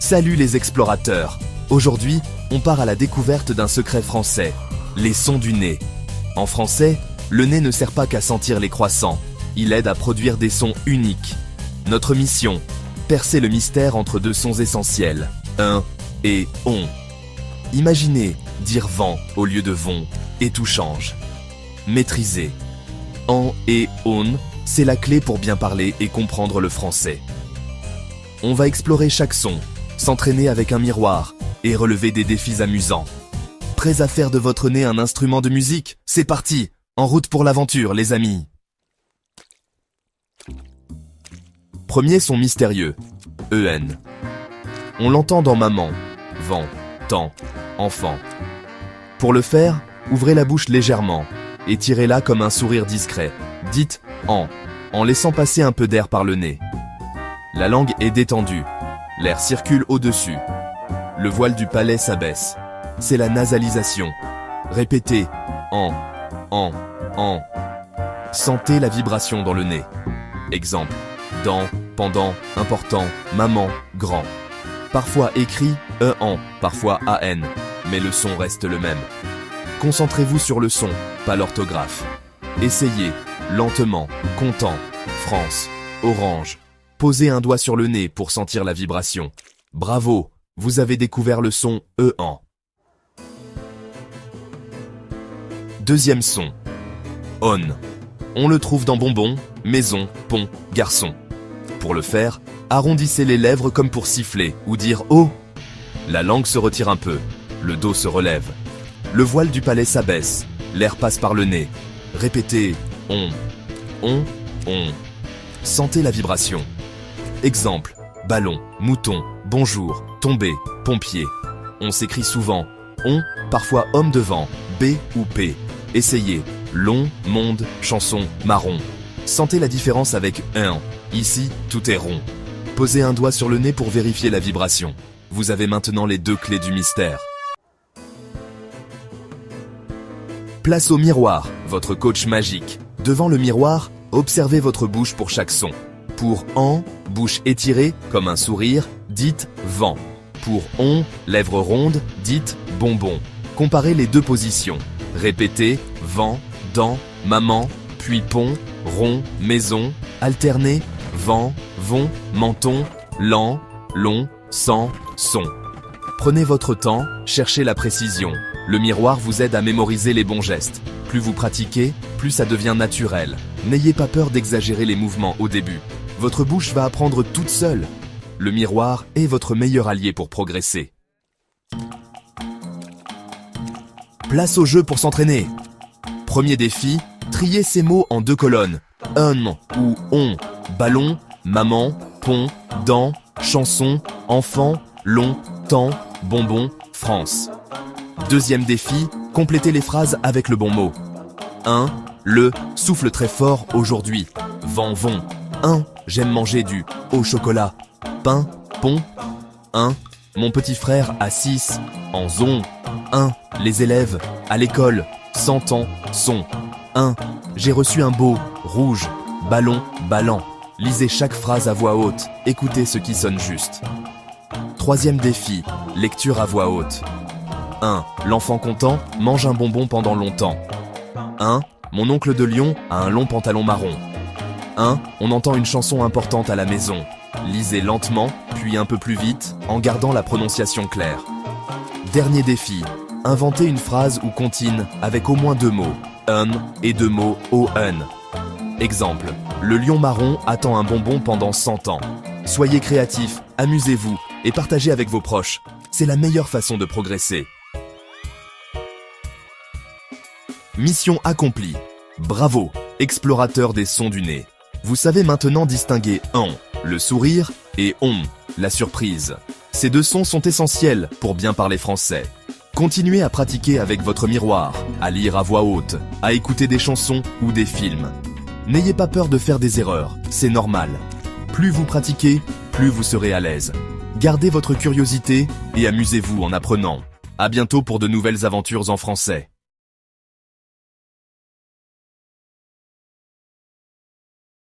Salut les explorateurs! Aujourd'hui, on part à la découverte d'un secret français, les sons du nez. En français, le nez ne sert pas qu'à sentir les croissants, il aide à produire des sons uniques. Notre mission, percer le mystère entre deux sons essentiels, un et on. Imaginez dire vent au lieu de vont, et tout change. Maîtriser. En et on, c'est la clé pour bien parler et comprendre le français. On va explorer chaque son, s'entraîner avec un miroir et relever des défis amusants. Prêts à faire de votre nez un instrument de musique? C'est parti! En route pour l'aventure, les amis! Premier son mystérieux, EN. On l'entend dans maman, vent, temps, enfant. Pour le faire, ouvrez la bouche légèrement, étirez-la comme un sourire discret. Dites en laissant passer un peu d'air par le nez. La langue est détendue, l'air circule au-dessus. Le voile du palais s'abaisse. C'est la nasalisation. Répétez en. Sentez la vibration dans le nez. Exemple, dans, pendant, important, maman, grand. Parfois écrit en, parfois an, mais le son reste le même. Concentrez-vous sur le son, pas l'orthographe. Essayez, lentement, content, France, orange. Posez un doigt sur le nez pour sentir la vibration. Bravo, vous avez découvert le son en. Deuxième son, on. On le trouve dans bonbon, maison, pont, garçon. Pour le faire, arrondissez les lèvres comme pour siffler ou dire oh. La langue se retire un peu, le dos se relève. Le voile du palais s'abaisse, l'air passe par le nez. Répétez on. Sentez la vibration. Exemple, ballon, mouton, bonjour, tomber, pompier. On s'écrit souvent on, parfois homme de vent, B ou P. Essayez, long, monde, chanson, marron. Sentez la différence avec un. Ici, tout est rond. Posez un doigt sur le nez pour vérifier la vibration. Vous avez maintenant les deux clés du mystère. Place au miroir, votre coach magique. Devant le miroir, observez votre bouche pour chaque son. Pour en, bouche étirée, comme un sourire, dites vent. Pour on, lèvres rondes, dites bonbon. Comparez les deux positions. Répétez vent, dent, maman, puis pont, rond, maison. Alternez vent, vont, menton, lent, long, sans, son. Prenez votre temps, cherchez la précision. Le miroir vous aide à mémoriser les bons gestes. Plus vous pratiquez, plus ça devient naturel. N'ayez pas peur d'exagérer les mouvements au début. Votre bouche va apprendre toute seule. Le miroir est votre meilleur allié pour progresser. Place au jeu pour s'entraîner. Premier défi, trier ces mots en deux colonnes. Un ou on, ballon, maman, pont, dent, chanson, enfant, long, temps, bonbon, France. Deuxième défi, complétez les phrases avec le bon mot. Un, le, souffle très fort aujourd'hui. Vent, vont. Un, j'aime manger du au chocolat. Pain, pont. Un, mon petit frère a 6 en zon. Un, les élèves à l'école, 100 ans, son. Un, j'ai reçu un beau, rouge, ballon, ballant. Lisez chaque phrase à voix haute, écoutez ce qui sonne juste. Troisième défi, lecture à voix haute. 1. L'enfant content mange un bonbon pendant longtemps. 1. Mon oncle de Lyon a un long pantalon marron. 1. On entend une chanson importante à la maison. Lisez lentement, puis un peu plus vite, en gardant la prononciation claire. Dernier défi, inventez une phrase ou comptine avec au moins deux mots, et deux mots on. Exemple, le lion marron attend un bonbon pendant 100 ans. Soyez créatifs, amusez-vous et partagez avec vos proches. C'est la meilleure façon de progresser. Mission accomplie. Bravo, explorateur des sons du nez. Vous savez maintenant distinguer en, le sourire, et on, la surprise. Ces deux sons sont essentiels pour bien parler français. Continuez à pratiquer avec votre miroir, à lire à voix haute, à écouter des chansons ou des films. N'ayez pas peur de faire des erreurs, c'est normal. Plus vous pratiquez, plus vous serez à l'aise. Gardez votre curiosité et amusez-vous en apprenant. À bientôt pour de nouvelles aventures en français.